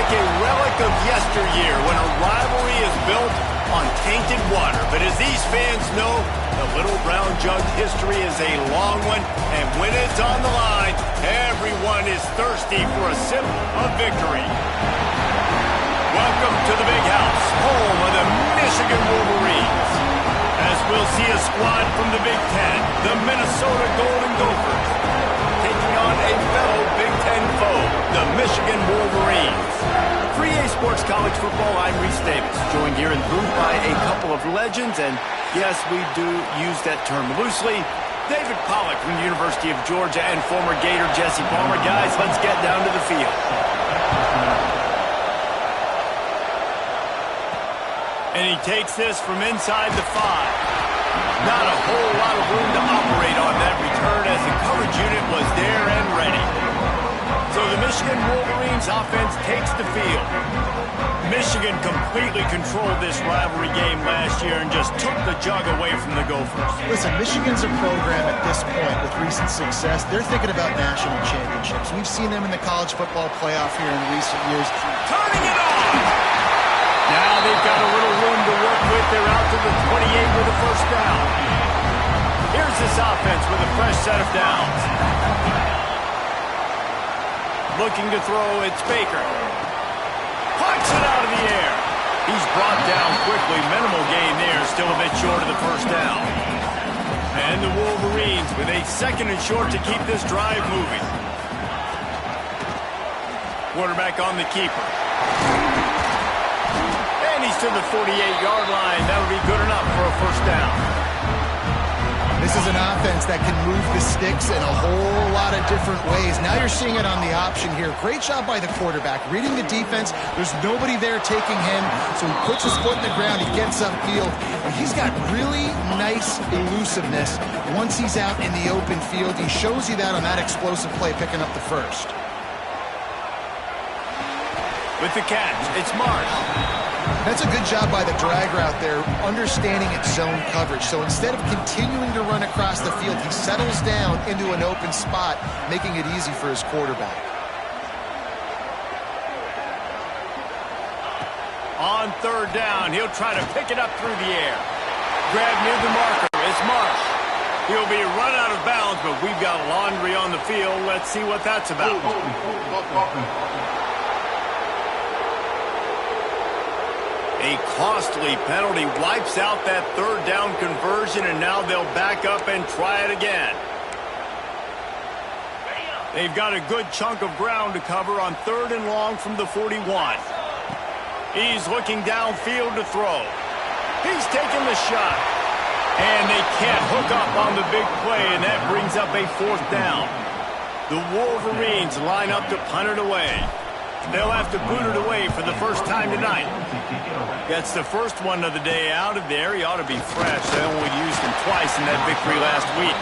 like a relic of yesteryear when a rivalry is built on tainted water. But as these fans know, the Little Brown Jug history is a long one, and when it's on the line, everyone is thirsty for a sip of victory. Welcome to the Big House, home of the Michigan Wolverines. As we'll see a squad from the Big Ten, the Minnesota Golden Gophers, taking on a fellow Big Ten foe, the Michigan Wolverines. 3A Sports College Football, I'm Reese Davis, joined here in the booth by a couple of legends, and yes, we do use that term loosely. David Pollack from the University of Georgia and former Gator Jesse Palmer. Guys, let's get down to the field. And he takes this from inside the 5. Not a whole lot of room to operate on that return as the coverage unit was there and ready. So the Michigan Wolverines offense takes the field. Michigan completely controlled this rivalry game last year and just took the jug away from the Gophers. Listen, Michigan's a program at this point with recent success. They're thinking about national championships. We've seen them in the college football playoff here in recent years. Turning it on! Now they've got a little room to work with. They're out to the 28 with a first down. Here's this offense with a fresh set of downs. Looking to throw, it's Baker. Punts it out of the air. He's brought down quickly. Minimal gain there, still a bit short of the first down. And the Wolverines with a second and short to keep this drive moving. Quarterback on the keeper. And he's to the 48-yard line. That'll be good enough for a first down. This is an offense that can move the sticks in a whole lot of different ways. Now you're seeing it on the option here. Great job by the quarterback. Reading the defense. There's nobody there taking him, so he puts his foot in the ground. He gets upfield. And he's got really nice elusiveness once he's out in the open field. He shows you that on that explosive play, picking up the first. With the catch, it's Marsh. That's a good job by the drag route there, understanding its zone coverage. So instead of continuing to run across the field, he settles down into an open spot, making it easy for his quarterback. On third down, he'll try to pick it up through the air. Grab near the marker, it's Marsh. He'll be run out of bounds, but we've got laundry on the field. Let's see what that's about. A costly penalty wipes out that third down conversion, and now they'll back up and try it again. They've got a good chunk of ground to cover on third and long from the 41. He's looking downfield to throw. He's taking the shot. And they can't hook up on the big play, and that brings up a fourth down. The Wolverines line up to punt it away. They'll have to boot it away for the first time tonight. That's the first one of the day out of there. He ought to be fresh. They only used him twice in that victory last week.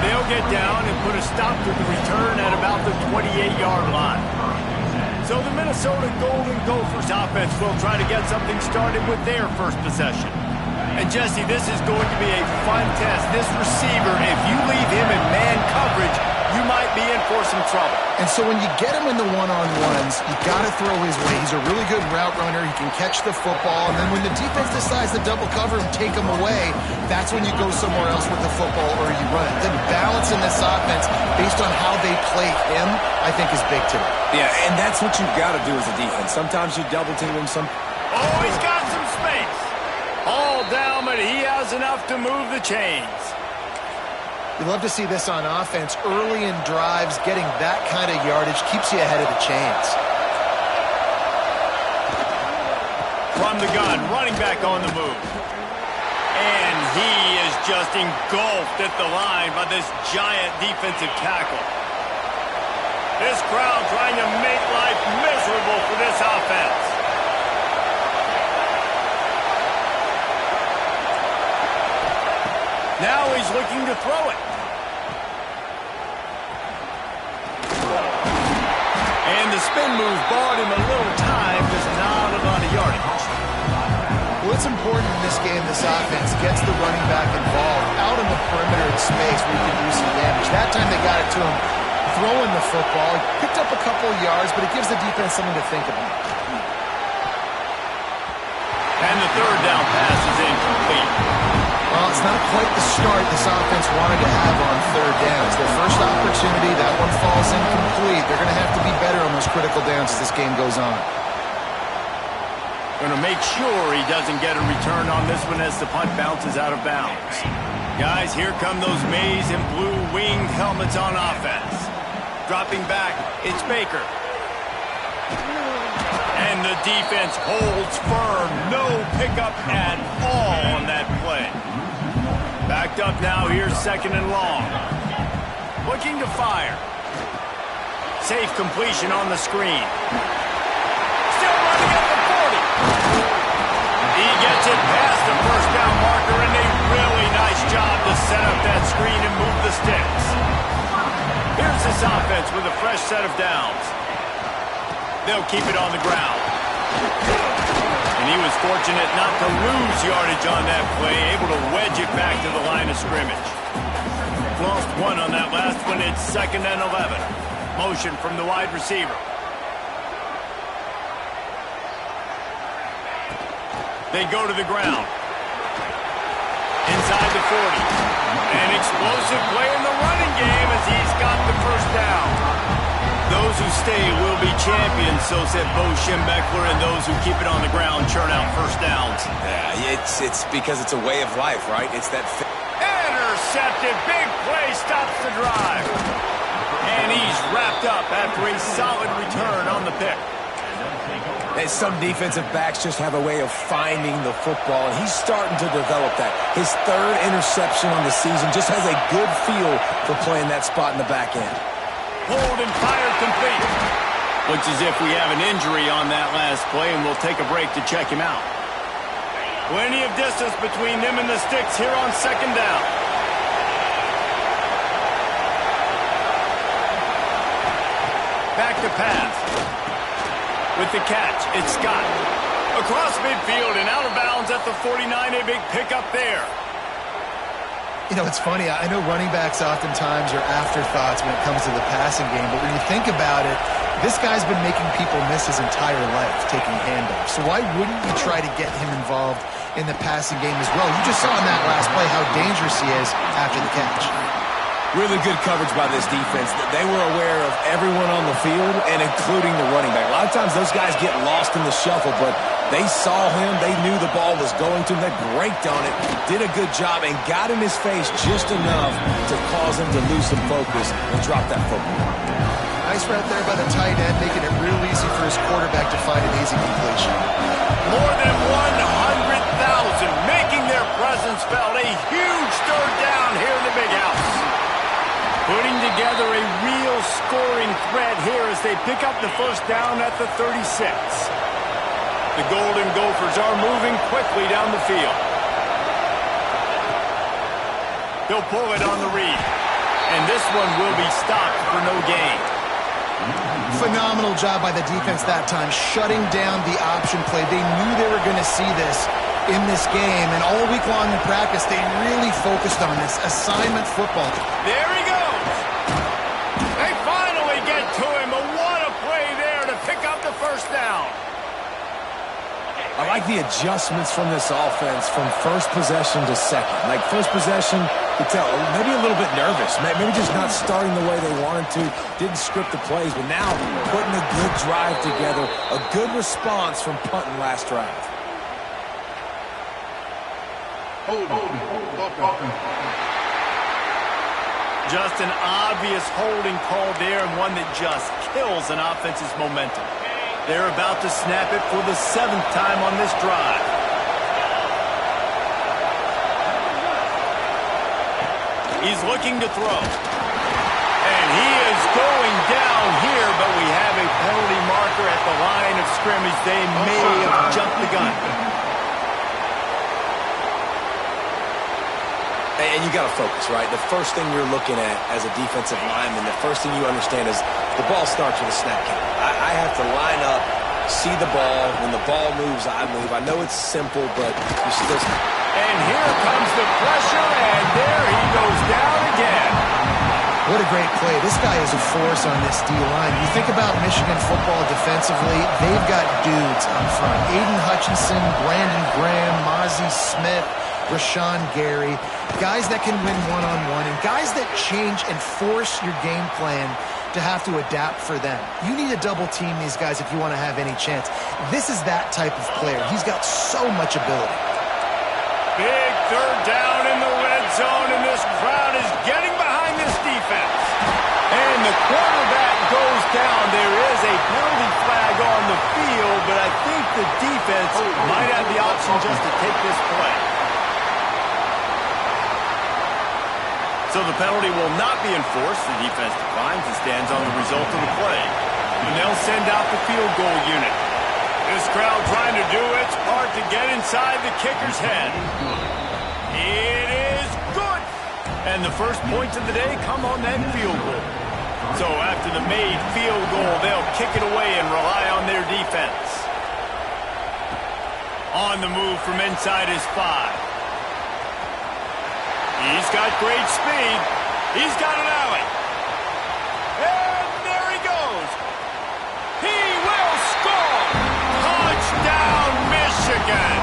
They'll get down and put a stop to the return at about the 28-yard line. So the Minnesota Golden Gophers offense will try to get something started with their first possession. And Jesse, this is going to be a fun test. This receiver, if you leave him in man coverage, you might be in for some trouble. And so when you get him in the one-on-ones, you got to throw his way. He's a really good route runner. He can catch the football. And then when the defense decides to double cover him, take him away, that's when you go somewhere else with the football or you run it. The balance in this offense, based on how they play him, I think is big today. Yeah, and that's what you've got to do as a defense. Sometimes you double team him. Oh, he's got some space. All down, but he has enough to move the chains. You love to see this on offense. Early in drives, getting that kind of yardage keeps you ahead of the chains. From the gun, running back on the move. And he is just engulfed at the line by this giant defensive tackle. This crowd trying to make life miserable for this offense. Now he's looking to throw it. And the spin move bought him a little time, just not a lot of yardage. Well, it's important in this game, this offense gets the running back involved out in the perimeter in space where he can do some damage. That time they got it to him throwing the football. He picked up a couple of yards, but it gives the defense something to think about. And the third down pass is incomplete. Well, it's not quite the start this offense wanted to have on third downs. Their first opportunity, that one falls incomplete. They're going to have to be better on those critical downs as this game goes on. Going to make sure he doesn't get a return on this one as the punt bounces out of bounds. Guys, here come those maize and blue winged helmets on offense. Dropping back, it's Baker. And the defense holds firm. No pickup at all on that play. Backed up now, here's second and long. Looking to fire. Safe completion on the screen. Still running at the 40. He gets it past the first down marker, and a really nice job to set up that screen and move the sticks. Here's this offense with a fresh set of downs. They'll keep it on the ground. And he was fortunate not to lose yardage on that play, able to wedge it back to the line of scrimmage. Lost one on that last one. It's second and 11. Motion from the wide receiver. They go to the ground. Inside the 40. An explosive play in the running game as he's got the first down. Those who stay will be champions, so said Bo Schembechler, and those who keep it on the ground churn out first downs. Yeah, it's because it's a way of life, right? It's that... Intercepted. Big play stops the drive. And he's wrapped up after a solid return on the pick. And some defensive backs just have a way of finding the football, and he's starting to develop that. His third interception on the season just has a good feel for playing that spot in the back end. Hold and fire complete. Looks as if we have an injury on that last play, and we'll take a break to check him out. Plenty of distance between them and the sticks here on second down. Back to pass. With the catch, it's Scott. Across midfield and out of bounds at the 49, a big pickup there. You know, it's funny. I know running backs oftentimes are afterthoughts when it comes to the passing game, but when you think about it, this guy's been making people miss his entire life taking handoffs. So why wouldn't you try to get him involved in the passing game as well? You just saw in that last play how dangerous he is after the catch. Really good coverage by this defense. They were aware of everyone on the field, and including the running back. A lot of times those guys get lost in the shuffle, but they saw him. They knew the ball was going to him. They braked on it, did a good job, and got in his face just enough to cause him to lose some focus and drop that football. Nice route there by the tight end, making it real easy for his quarterback to find an easy completion. More than 100,000 making their presence felt. A huge third down here in the big house. Putting together a real scoring threat here as they pick up the first down at the 36. The Golden Gophers are moving quickly down the field. He'll pull it on the read. And this one will be stopped for no gain. Phenomenal job by the defense that time, shutting down the option play. They knew they were going to see this in this game, and all week long in practice, they really focused on this assignment football. There he goes. They finally get to him, but what a play there to pick up the first down. I like the adjustments from this offense from first possession to second. Like first possession, you could tell maybe a little bit nervous, maybe just not starting the way they wanted to, didn't script the plays, but now putting a good drive together, a good response from punting last drive. Just an obvious holding call there, and one that just kills an offense's momentum. They're about to snap it for the 7th time on this drive. He's looking to throw. And he is going down here, but we have a penalty marker at the line of scrimmage. They may have jumped the gun. And you got to focus, right? The first thing you're looking at as a defensive lineman, the first thing you understand is the ball starts with a snap count. I have to line up, see the ball. When the ball moves, I move. I know it's simple, but you still... And here comes the pressure, and there he goes down again. What a great play. This guy is a force on this D-line. You think about Michigan football defensively, they've got dudes up front. Aiden Hutchinson, Brandon Graham, Mozzie Smith, Rashawn Gary, guys that can win one-on-one, and guys that change and force your game plan to have to adapt for them. You need to double team these guys if you want to have any chance. This is that type of player. He's got so much ability. Big third down in the red zone, and this crowd is getting behind this defense. And the quarterback goes down. There is a penalty flag on the field, but I think the defense might have the option just to take this play. So the penalty will not be enforced. The defense declines and stands on the result of the play. And they'll send out the field goal unit. This crowd trying to do its part to get inside the kicker's head. It is good. And the first points of the day come on that field goal. So after the made field goal, they'll kick it away and rely on their defense. On the move from inside his 5. He's got great speed. He's got an alley. And there he goes. He will score. Touchdown, Michigan.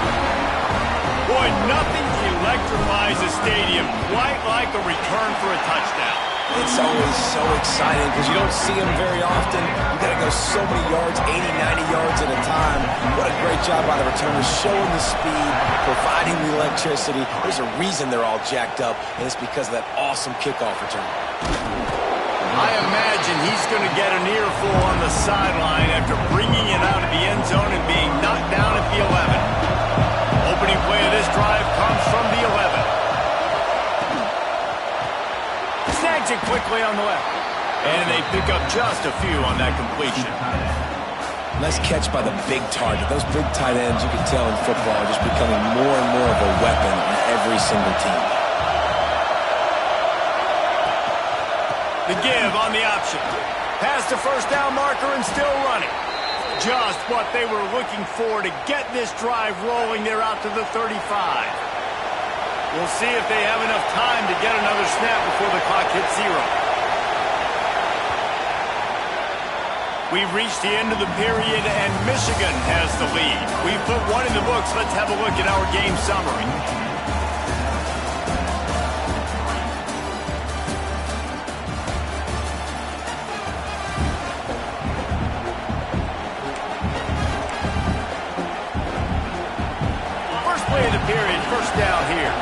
Boy, nothing electrifies a stadium quite like a return for a touchdown. It's always so exciting because you don't see them very often. You got to go so many yards, 80, 90 yards at a time. What a great job by the returners, showing the speed, providing the electricity. There's a reason they're all jacked up, and it's because of that awesome kickoff return. I imagine he's going to get an earful on the sideline after bringing it out of the end zone and being knocked down at the 11. Opening play of this drive comes from the 11. Snags it quickly on the left. And they pick up just a few on that completion. Nice catch by the big target. Those big tight ends, you can tell in football, are just becoming more and more of a weapon on every single team. The give on the option. Past the first down marker and still running. Just what they were looking for to get this drive rolling. They're out to the 35. We'll see if they have enough time to get another snap before the clock hits 0. We've reached the end of the period, and Michigan has the lead. We've put one in the books. Let's have a look at our game summary. First play of the period, first down here.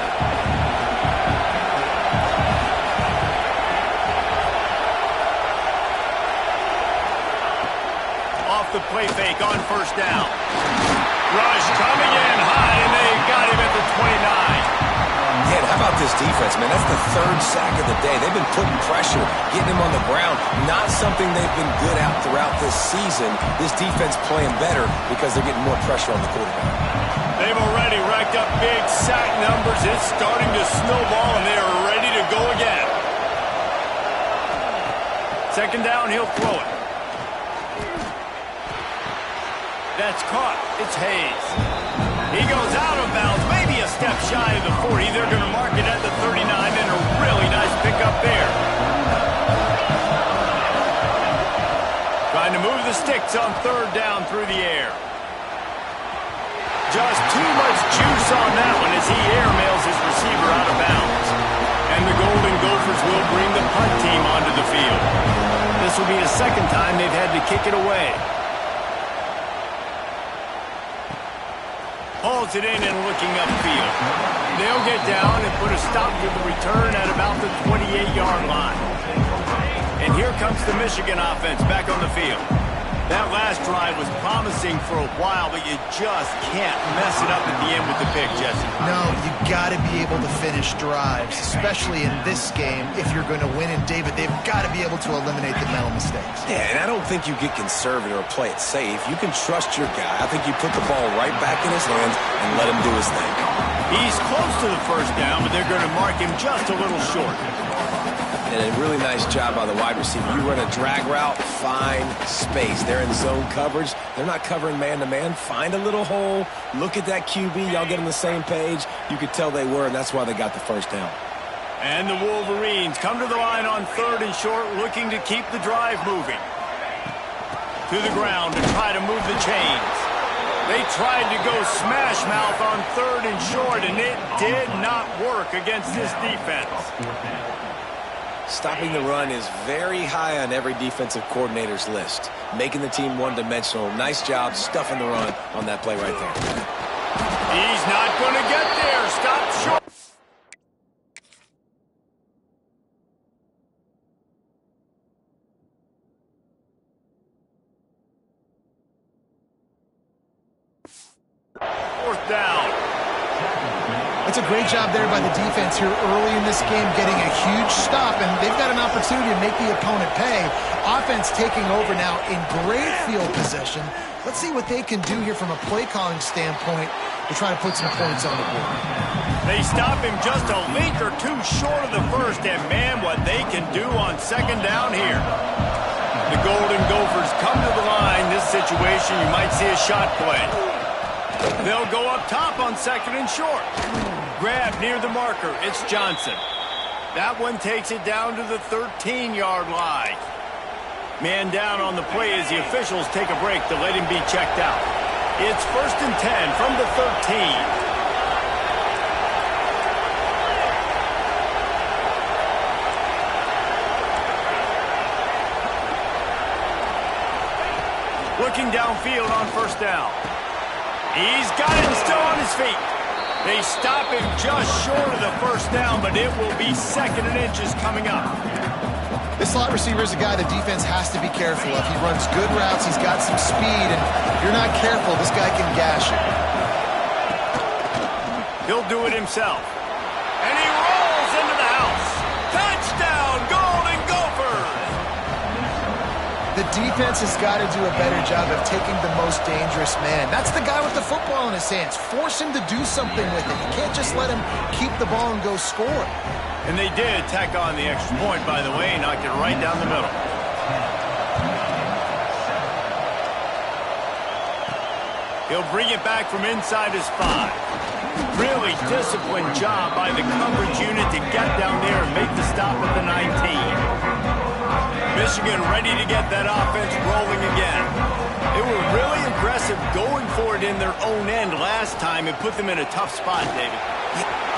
The play fake on first down. Rush coming in high, and they got him at the 29. Yeah, how about this defense, man? That's the 3rd sack of the day. They've been putting pressure, getting him on the ground. Not something they've been good at throughout this season. This defense playing better because they're getting more pressure on the quarterback. They've already racked up big sack numbers. It's starting to snowball, and they are ready to go again. Second down, he'll throw it. That's caught. It's Hayes. He goes out of bounds, maybe a step shy of the 40. They're going to mark it at the 39, and a really nice pickup there. Trying to move the sticks on third down through the air. Just too much juice on that one as he airmails his receiver out of bounds. And the Golden Gophers will bring the punt team onto the field. This will be the second time they've had to kick it away. Hauls it in and looking upfield. They'll get down and put a stop to the return at about the 28-yard line. And here comes the Michigan offense back on the field. That last drive was promising for a while, but you just can't mess it up at the end with the pick, Jesse. No, you got to be able to finish drives, especially in this game. If you're going to win, and David, they've got to be able to eliminate the mental mistakes. Yeah, and I don't think you get conservative or play it safe. You can trust your guy. I think you put the ball right back in his hands and let him do his thing. He's close to the first down, but they're going to mark him just a little short. And a really nice job by the wide receiver. You run a drag route, find space. They're in zone coverage. They're not covering man-to-man. Find a little hole. Look at that QB. Y'all get on the same page. You could tell they were, and that's why they got the first down. And the Wolverines come to the line on 3rd and short, looking to keep the drive moving. To the ground to try to move the chains. They tried to go smash mouth on 3rd and short, and it did not work against this defense. Stopping the run is very high on every defensive coordinator's list. Making the team one-dimensional. Nice job stuffing the run on that play right there. He's not going to get there. Stop short. Fourth down. It's a great job there by the defense here early in this game, getting a huge stop, and they've got an opportunity to make the opponent pay. Offense taking over now in great field possession. Let's see what they can do here from a play calling standpoint to try to put some points on the board. They stop him just a link or two short of the first, and man, what they can do on 2nd down here. The Golden Gophers come to the line. This situation, you might see a shot play. They'll go up top on 2nd and short. Grab near the marker. It's Johnson. That one takes it down to the 13-yard line. Man down on the play as the officials take a break to let him be checked out. It's 1st and 10 from the 13. Looking downfield on 1st down. He's got it still on his feet. They stop him just short of the 1st down, but it will be 2nd and inches coming up. This slot receiver is a guy the defense has to be careful of. He runs good routes, he's got some speed, and if you're not careful, this guy can gash you. He'll do it himself. And he rolls into the house. Touchdown, Golden Gophers! The defense has got to do a better job of taking the most dangerous man. That's the guy with the football in his hands. Force him to do something with it. You can't just let him keep the ball and go score. And they did tack on the extra point, by the way, knocked it right down the middle. He'll bring it back from inside his 5. Really disciplined job by the coverage unit to get down there and make the stop at the 19. Michigan ready to get that offense rolling again. They were really aggressive going for it in their own end last time and put them in a tough spot, David.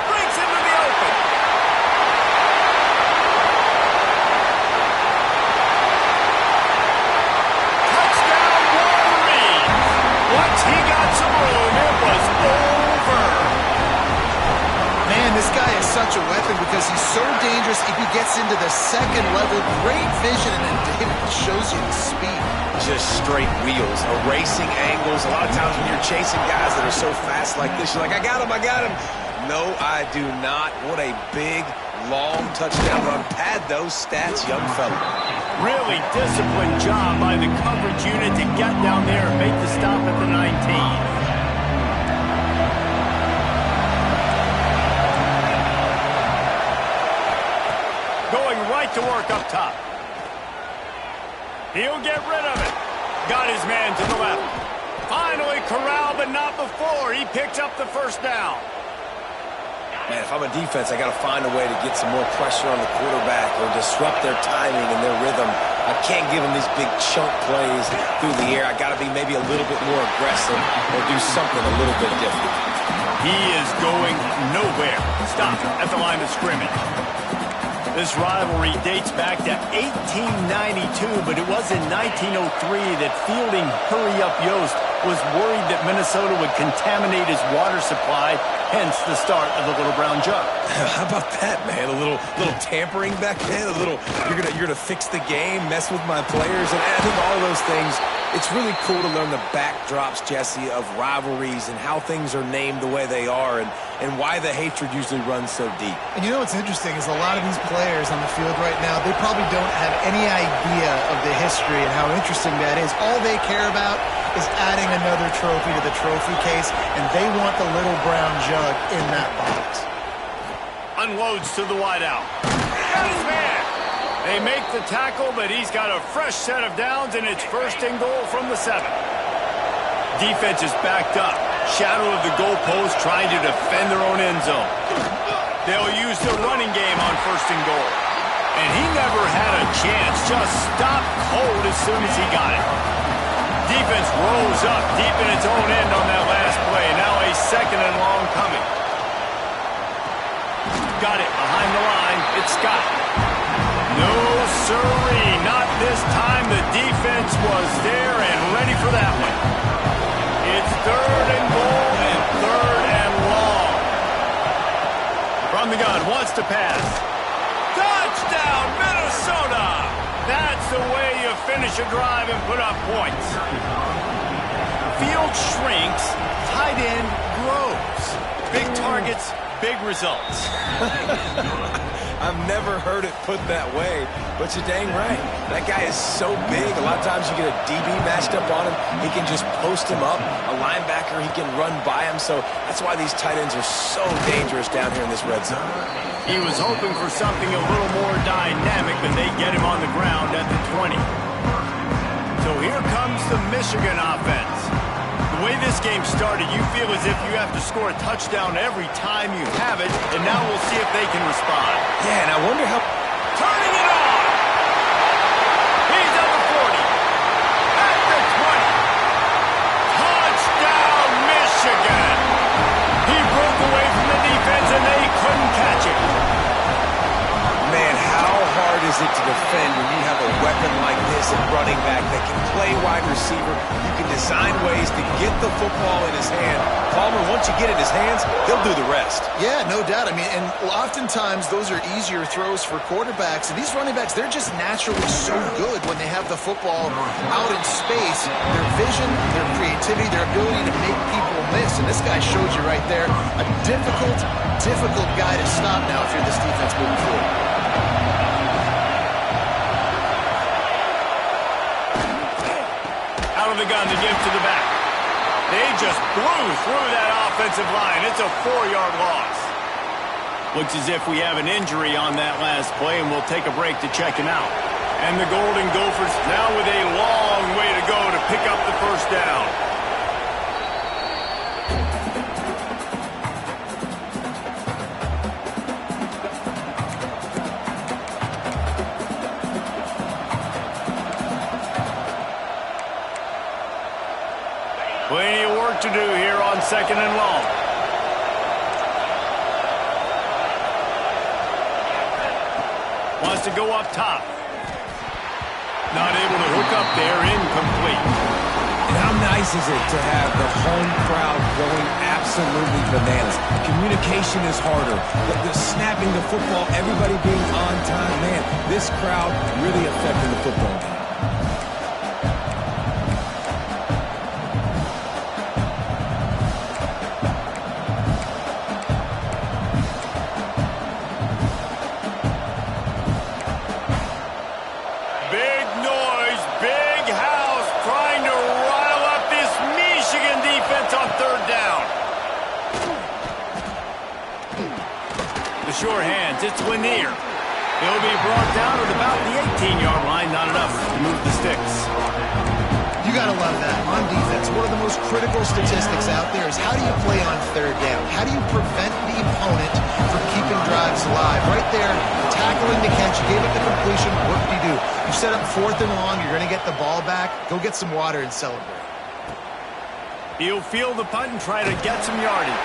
Breaks into the open. Touchdown, Wolverine. Once he got some room, it was over. Man, this guy is such a weapon because he's so dangerous if he gets into the 2nd level. Great vision, and then David shows you the speed. Just straight wheels, erasing angles. A lot of times when you're chasing guys that are so fast like this, you're like, I got him, I got him. No, I do not. What a big, long touchdown run. Pad those stats, young fella. Really disciplined job by the coverage unit to get down there and make the stop at the 19. Going right to work up top. He'll get rid of it. Got his man to the left. Finally corralled, but not before. He picks up the 1st down. Man, if I'm a defense, I got to find a way to get some more pressure on the quarterback or disrupt their timing and their rhythm. I can't give them these big chunk plays through the air. I got to be maybe a little bit more aggressive or do something a little bit different. He is going nowhere. Stop at the line of scrimmage. This rivalry dates back to 1892, but it was in 1903 that fielding Hurry Up Yost was worried that Minnesota would contaminate his water supply, hence the start of the Little Brown Jug. How about that, man? A little tampering back then, a little you're gonna fix the game, mess with my players, and I think all those things. It's really cool to learn the backdrops, Jesse, of rivalries and how things are named the way they are and why the hatred usually runs so deep. And you know what's interesting is a lot of these players on the field right now, they probably don't have any idea of the history and how interesting that is. All they care about is adding another trophy to the trophy case, and they want the Little Brown Jug in that box. Unloads to the wideout. Got his man. They make the tackle, but he's got a fresh set of downs, and it's 1st and goal from the 7. Defense is backed up. Shadow of the goalpost trying to defend their own end zone. They'll use the running game on 1st and goal. And he never had a chance. Just stopped cold as soon as he got it. Defense rose up deep in its own end on that last play. Now a 2nd and long coming. Got it behind the line. It's Scott. No, sirree. Not this time. The defense was there and ready for that one. It's 3rd and goal and 3rd and long. From the gun, wants to pass. Touchdown, Minnesota! That's the way you finish a drive and put up points. Field shrinks, tight end grows. Big targets, big results. I've never heard it put that way, but you're dang right. That guy is so big. A lot of times you get a DB matched up on him. He can just post him up. A linebacker, he can run by him. So that's why these tight ends are so dangerous down here in this red zone. He was hoping for something a little more dynamic, but they get him on the ground at the 20. So here comes the Michigan offense. The way this game started, you feel as if you have to score a touchdown every time you have it, and now we'll see if they can respond. Yeah, and I wonder how... Turning it on! He's at the 40. At the 20. Touchdown, Michigan! He broke away from the defense, and they couldn't catch it. Man, how hard is it to defend when you have a weapon like this at running back that can play wide receiver? You can design ways to get the football in his hand. Palmer, once you get it in his hands, he'll do the rest. Yeah, no doubt. I mean, and oftentimes those are easier throws for quarterbacks. And these running backs, they're just naturally so good when they have the football out in space. Their vision, their creativity, their ability to make people miss. And this guy showed you right there, a difficult guy to stop now if you're this defense moving forward. Out of the gun to give to the back. They just blew through that offensive line. It's a 4-yard loss. Looks as if we have an injury on that last play, and we'll take a break to check him out. And the Golden Gophers now with a long way to go to pick up the 1st down. Plenty of work to do here on 2nd and long. Wants to go up top. Not able to hook up there, incomplete. And how nice is it to have the home crowd going absolutely bananas? Communication is harder. The snapping the football, everybody being on time. Man, this crowd really affecting the football game. Sure hands. It's Lanier. He'll be brought down at about the 18-yard line. Not enough to move the sticks. You got to love that. On defense, one of the most critical statistics out there is how do you play on 3rd down? How do you prevent the opponent from keeping drives alive? Right there, tackling the catch, gave it the completion. What do? You set up 4th and long. You're going to get the ball back. Go get some water and celebrate. He'll field the punt and try to get some yardage.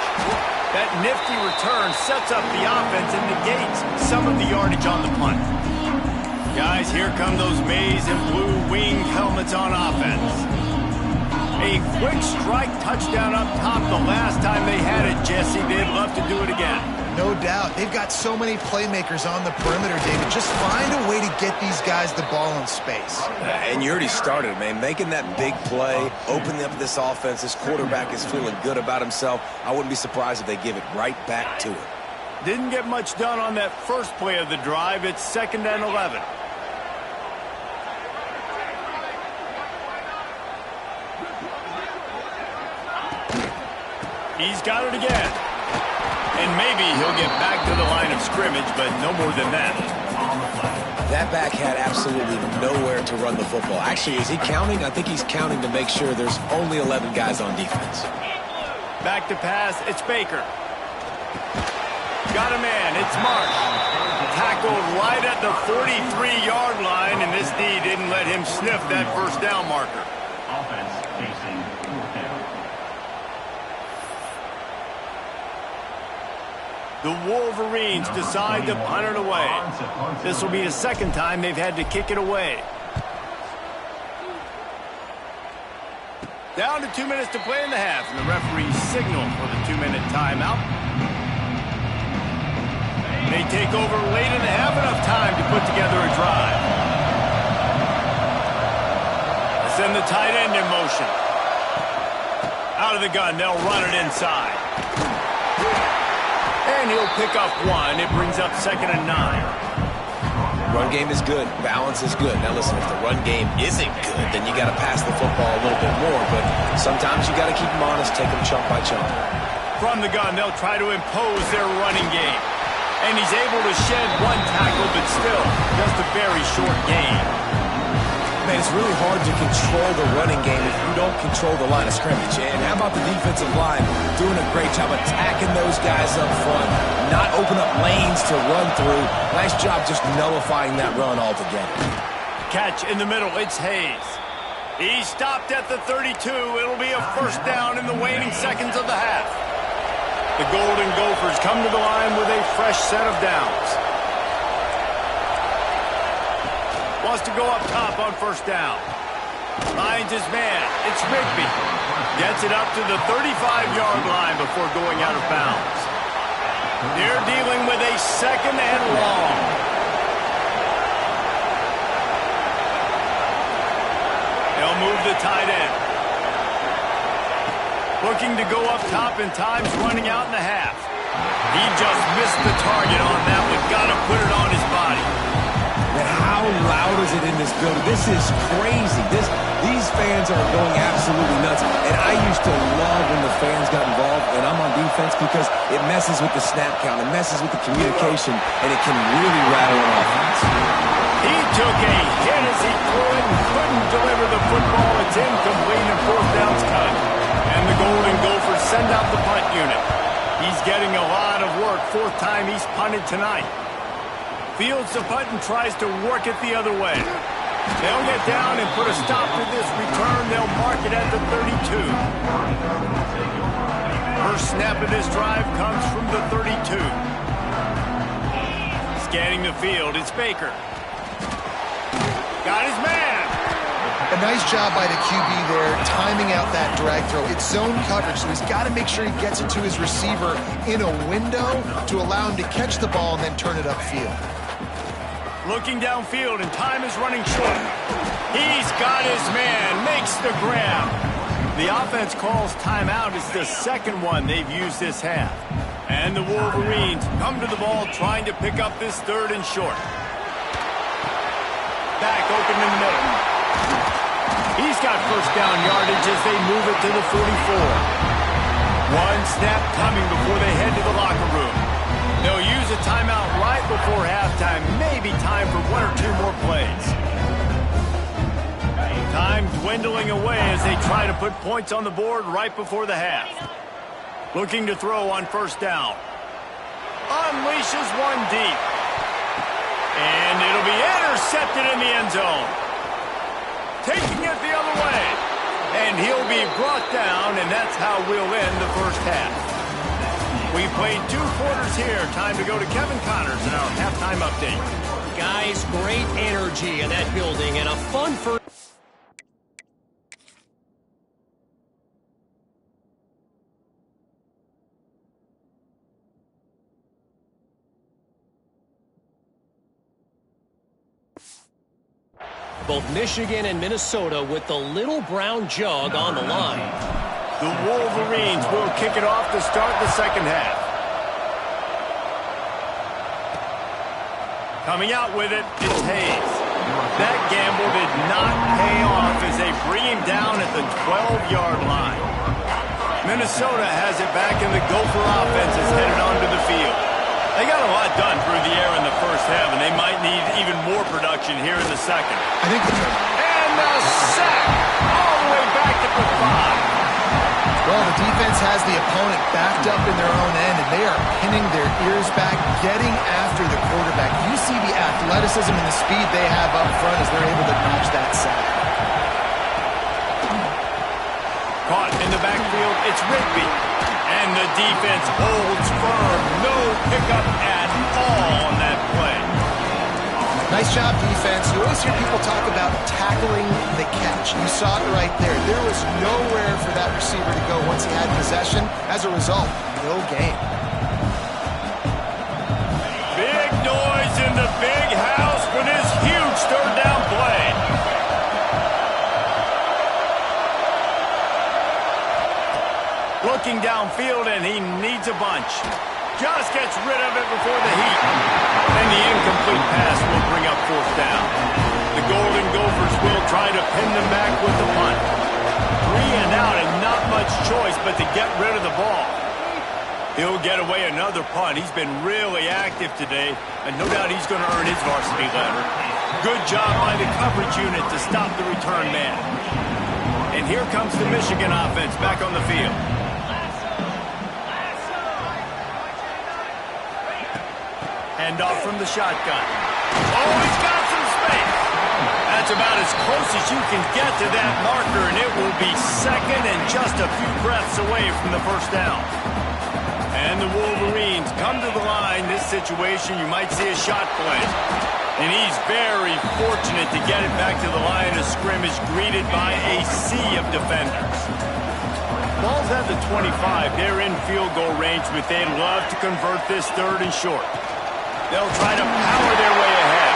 That nifty return sets up the offense and negates some of the yardage on the punt. Guys, here come those maize and blue winged helmets on offense. A quick strike touchdown up top the last time they had it, Jesse. They'd love to do it again. No doubt. They've got so many playmakers on the perimeter, David. Just find a way to get these guys the ball in space. And you already started, man. Making that big play, opening up this offense. This quarterback is feeling good about himself. I wouldn't be surprised if they give it right back to him. Didn't get much done on that first play of the drive. It's 2nd and 11. He's got it again. And maybe he'll get back to the line of scrimmage, but no more than that. That back had absolutely nowhere to run the football. Actually, is he counting? I think he's counting to make sure there's only 11 guys on defense. Back to pass. It's Baker. Got a man. It's Marsh. Tackled right at the 43-yard line, and this D didn't let him sniff that first down marker. Offense facing fourth down. The Wolverines decide to punt it away. This will be the second time they've had to kick it away. Down to 2 minutes to play in the half, and the referees signal for the 2-minute timeout. They take over late in the half, enough time to put together a drive. Send the tight end in motion. Out of the gun, they'll run it inside. And he'll pick up one. It brings up 2nd and 9. Run game is good. Balance is good. Now listen, if the run game isn't good, then you got to pass the football a little bit more. But sometimes you got to keep them honest, take them chunk by chunk. From the gun, they'll try to impose their running game. And he's able to shed one tackle, but still, just a very short gain. Man, it's really hard to control the running game if you don't control the line of scrimmage. And how about the defensive line doing a great job attacking those guys up front, not open up lanes to run through. Nice job just nullifying that run altogether. Catch in the middle, it's Hayes. He stopped at the 32. It'll be a first down in the waning seconds of the half. The Golden Gophers come to the line with a fresh set of downs. Wants to go up top on first down. Finds his man. It's Rigby. Gets it up to the 35-yard line before going out of bounds. They're dealing with a 2nd and long. They'll move the tight end. Looking to go up top, and time's running out in the half. He just missed the target on that one. Got to put it on his body. Man, how loud is it in this building? This is crazy. These fans are going absolutely nuts. And I used to love when the fans got involved, and I'm on defense, because it messes with the snap count. It messes with the communication, and it can really rattle an offense. He took a hit as he threw it and couldn't deliver the football. It's incomplete, and 4th down's cut. And the Golden Gophers send out the punt unit. He's getting a lot of work. 4th time he's punted tonight. Fields the punt and tries to work it the other way. They'll get down and put a stop to this return. They'll mark it at the 32. First snap of this drive comes from the 32. Scanning the field, it's Baker. Got his man. A nice job by the QB there, timing out that drag throw. It's zone coverage, so he's got to make sure he gets it to his receiver in a window to allow him to catch the ball and then turn it upfield. Looking downfield, and time is running short. He's got his man, makes the grab. The offense calls timeout. It's the 2nd one they've used this half. And the Wolverines come to the ball trying to pick up this 3rd and short. Back open in the middle. He's got first down yardage as they move it to the 44. One snap coming before they head to the locker room. They'll use a timeout right before halftime. Maybe time for 1 or 2 more plays. Time dwindling away as they try to put points on the board right before the half. Looking to throw on first down. Unleashes one deep. And it'll be intercepted in the end zone. Taking it the other way. And he'll be brought down, and that's how we'll end the first half. We played 2 quarters here. Time to go to Kevin Connors in our halftime update. Guys, great energy in that building and a fun first. Both Michigan and Minnesota with the little brown jug on the line. The Wolverines will kick it off to start the second half. Coming out with it, it's Hayes. That gamble did not pay off as they bring him down at the 12-yard line. Minnesota has it back, and the Gopher offense is headed onto the field. They got a lot done through the air in the first half, and they might need even more production here in the second. I think and the sack all the way back at the 5. Well, the defense has the opponent backed up in their own end, and they are pinning their ears back, getting after the quarterback. You see the athleticism and the speed they have up front as they're able to notch that sack. Caught in the backfield, it's Rigby. And the defense holds firm. No pickup at all on that play. Nice job, defense. You always hear people talk about tackling the catch. You saw it right there. There was nowhere for that receiver to go once he had possession. As a result, no gain. Big noise in the big house for this huge third down play. Looking downfield, and he needs a bunch. Just gets rid of it before the heat. And the incomplete pass will bring up fourth down. The Golden Gophers will try to pin them back with the punt. 3 and out and not much choice but to get rid of the ball. He'll get away another punt. He's been really active today, and no doubt he's going to earn his varsity letter. Good job by the coverage unit to stop the return man. And here comes the Michigan offense back on the field. Hand off from the shotgun. Oh, he's got some space. That's about as close as you can get to that marker, and it will be second and just a few breaths away from the first down. And the Wolverines come to the line. This situation, you might see a shot play. And he's very fortunate to get it back to the line of scrimmage, greeted by a sea of defenders. Ball's at the 25. They're in field goal range, but they'd love to convert this third and short. They'll try to power their way ahead.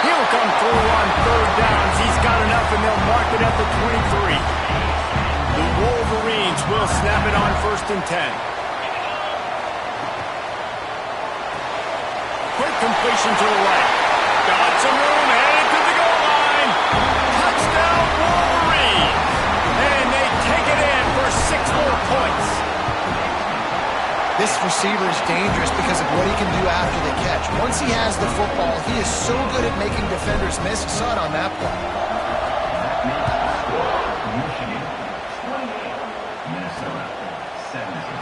He'll come through on third downs. He's got enough, and they'll mark it at the 23. The Wolverines will snap it on 1st and 10. Quick completion to the right. Got some room, headed to the goal line. Touchdown, Wolverines. And they take it in for 6 more points. This receiver is dangerous because of what he can do after the catch. Once he has the football, he is so good at making defenders miss. You saw it on that play.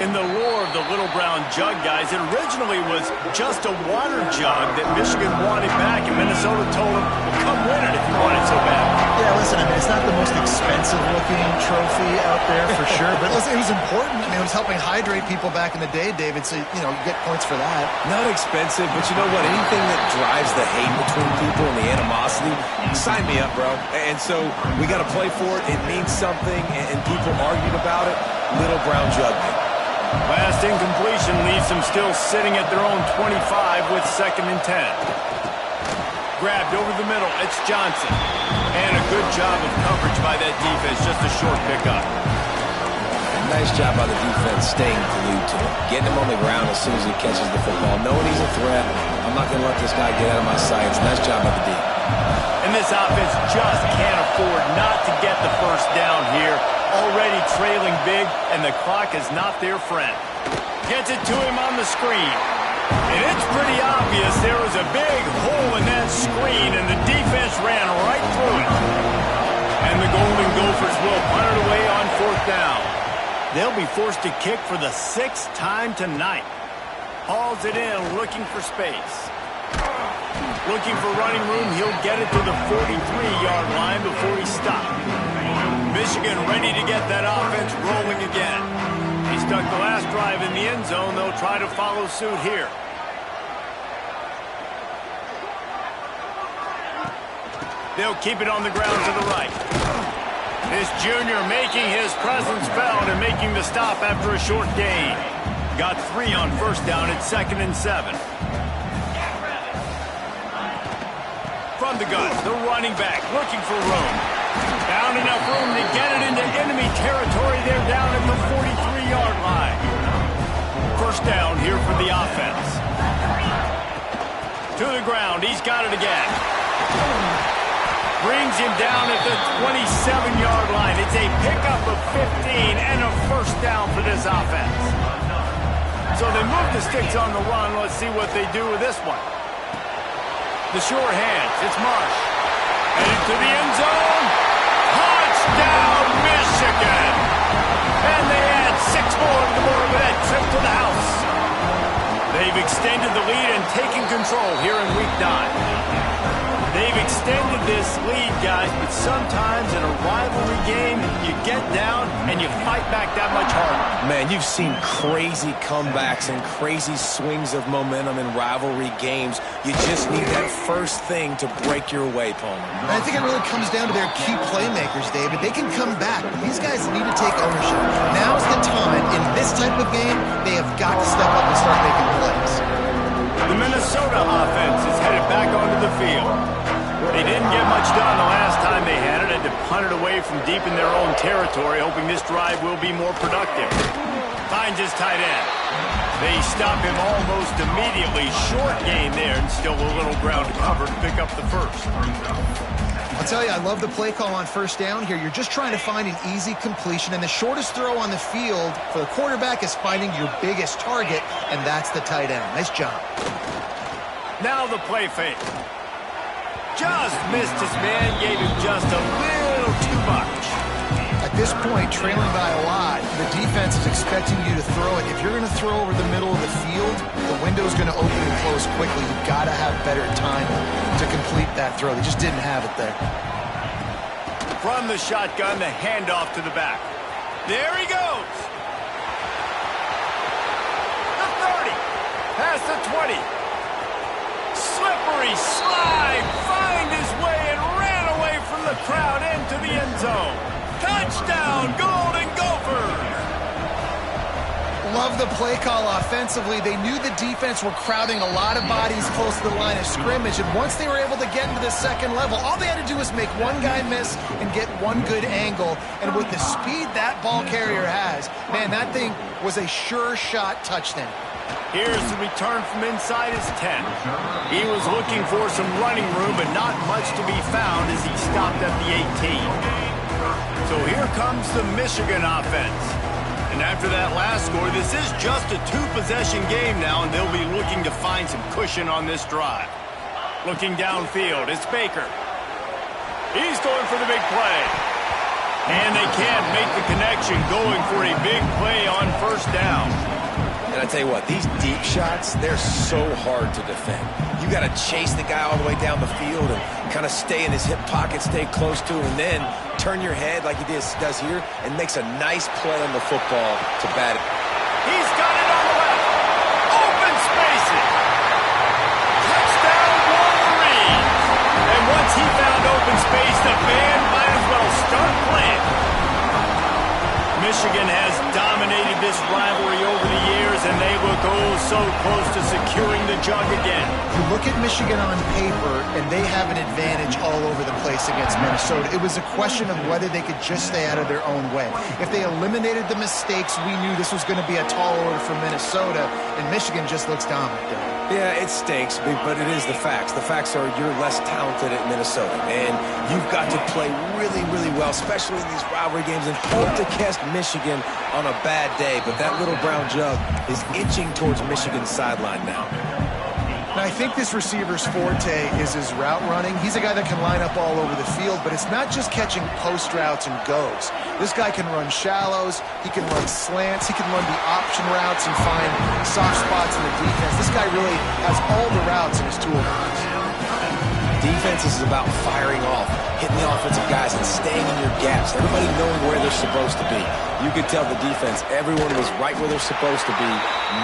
In the lore of the Little Brown Jug, guys, it originally was just a water jug that Michigan wanted back, and Minnesota told him, well, come win it if you want it so bad. Yeah, listen, I mean, it's not the most expensive-looking trophy out there for sure, but listen, it was important. I mean, it was helping hydrate people back in the day, David, so, you know, you get points for that. Not expensive, but you know what? Anything that drives the hate between people and the animosity, sign me up, bro. And so we got to play for it. It means something, and people argued about it. Little Brown Jug. Last incompletion leaves them still sitting at their own 25 with 2nd and 10. Grabbed over the middle, it's Johnson. And a good job of coverage by that defense, just a short pickup. Nice job by the defense staying glued to him. Getting him on the ground as soon as he catches the football. Knowing he's a threat, I'm not going to let this guy get out of my sights. Nice job by the D. And this offense just can't afford not to get the first down here. Already trailing big, and the clock is not their friend. Gets it to him on the screen. And it's pretty obvious there was a big hole in that screen, and the defense ran right through it. And the Golden Gophers will punt it away on 4th down. They'll be forced to kick for the 6th time tonight. Hauls it in, looking for space. Looking for running room, he'll get it to the 43-yard line before he stops. Michigan ready to get that offense rolling again. He stuck the last drive in the end zone. They'll try to follow suit here. They'll keep it on the ground to the right. This junior making his presence felt and making the stop after a short gain. Got 3 on 1st down at 2nd and 7. From the gun, the running back looking for room. Found enough room to get it into enemy territory. They're down at the 43-yard line. 1st down here for the offense. To the ground. He's got it again. Brings him down at the 27-yard line. It's a pickup of 15 and a 1st down for this offense. So they move the sticks on the run. Let's see what they do with this one. The sure hands. It's Marsh. Headed to the end zone. Touchdown, Michigan! And they add extended the lead and taken control here in Week 9. They've extended this lead, guys, but sometimes in a rivalry game, you get down and you fight back that much harder. Man, you've seen crazy comebacks and crazy swings of momentum in rivalry games. You just need that first thing to break your way, Palmer. And I think it really comes down to their key playmakers, David. They can come back, but these guys need to take ownership. Now's the time. In this type of game, they have got to step up and start making plays. The Minnesota offense is headed back onto the field. They didn't get much done the last time they had it, and to punt it away from deep in their own territory, hoping this drive will be more productive. Finds his tight end. They stop him almost immediately. Short gain there, and still a little ground to cover to pick up the first. I'll tell you, I love the play call on first down here. You're just trying to find an easy completion, and the shortest throw on the field for the quarterback is finding your biggest target, and that's the tight end. Nice job. Now the play fake. Just missed his man, gave him just a little too much. At this point, trailing by a lot, the defense is expecting you to throw it. If you're going to throw over the middle of the field, the window's going to open and close quickly. You've got to have better timing to complete that throw. They just didn't have it there. From the shotgun, the handoff to the back. There he goes. The 30. Past the 20. Slippery slide. Find his way and ran away from the crowd into the end zone. Touchdown, Golden Gophers! Love the play call offensively. They knew the defense were crowding a lot of bodies close to the line of scrimmage, and once they were able to get into the second level, all they had to do was make one guy miss and get one good angle, and with the speed that ball carrier has, man, that thing was a sure shot touchdown. Here's the return from inside his 10. He was looking for some running room, but not much to be found as he stopped at the 18. So here comes the Michigan offense. And after that last score, this is just a two-possession game now, and they'll be looking to find some cushion on this drive. Looking downfield, it's Baker. He's going for the big play. And they can't make the connection, going for a big play on first down. And I tell you what, these deep shots, they're so hard to defend. You got to chase the guy all the way down the field and kind of stay in his hip pocket, stay close to him, and then turn your head like he does here and makes a nice play on the football to bat it. He's got it on the left. Open spaces. Touchdown, Wolverines. And once he found open space, the band might as well start playing. Michigan has dominated this rivalry over the years, and they look so close to securing the jug again. You look at Michigan on paper, and they have an advantage all over the place against Minnesota. It was a question of whether they could just stay out of their own way. If they eliminated the mistakes, we knew this was going to be a tall order for Minnesota, and Michigan just looks dominant. Yeah, it stinks, but it is the facts. The facts are you're less talented at Minnesota, and you've got to play really, really well, especially in these rivalry games, and hope to catch Michigan on a bad day. But that little brown jug is inching towards Michigan's sideline now. Now, I think this receiver's forte is his route running. He's a guy that can line up all over the field, but it's not just catching post routes and goes. This guy can run shallows, he can run slants, he can run the option routes and find soft spots in the defense. This guy really has all the routes in his toolbox. Defense is about firing off, hitting the offensive guys, and staying in your gaps. Everybody knowing where they're supposed to be. You could tell the defense, everyone was right where they're supposed to be,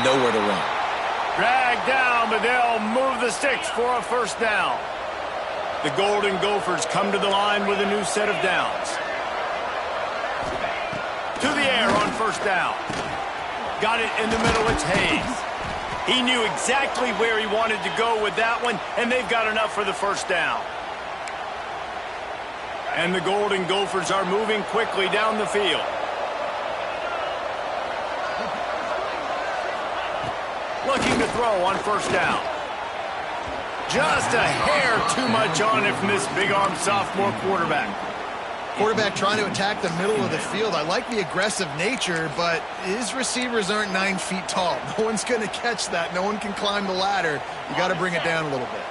nowhere to run. Dragged down, but they'll move the sticks for a first down. The Golden Gophers come to the line with a new set of downs. To the air on first down. Got it in the middle, it's Hayes. He knew exactly where he wanted to go with that one, and they've got enough for the first down. And the Golden Gophers are moving quickly down the field. Looking to throw on first down. Just a hair too much on it from this big-armed sophomore quarterback. Quarterback trying to attack the middle of the field. I like the aggressive nature, but his receivers aren't 9 feet tall. No one's going to catch that. No one can climb the ladder. You got to bring it down a little bit.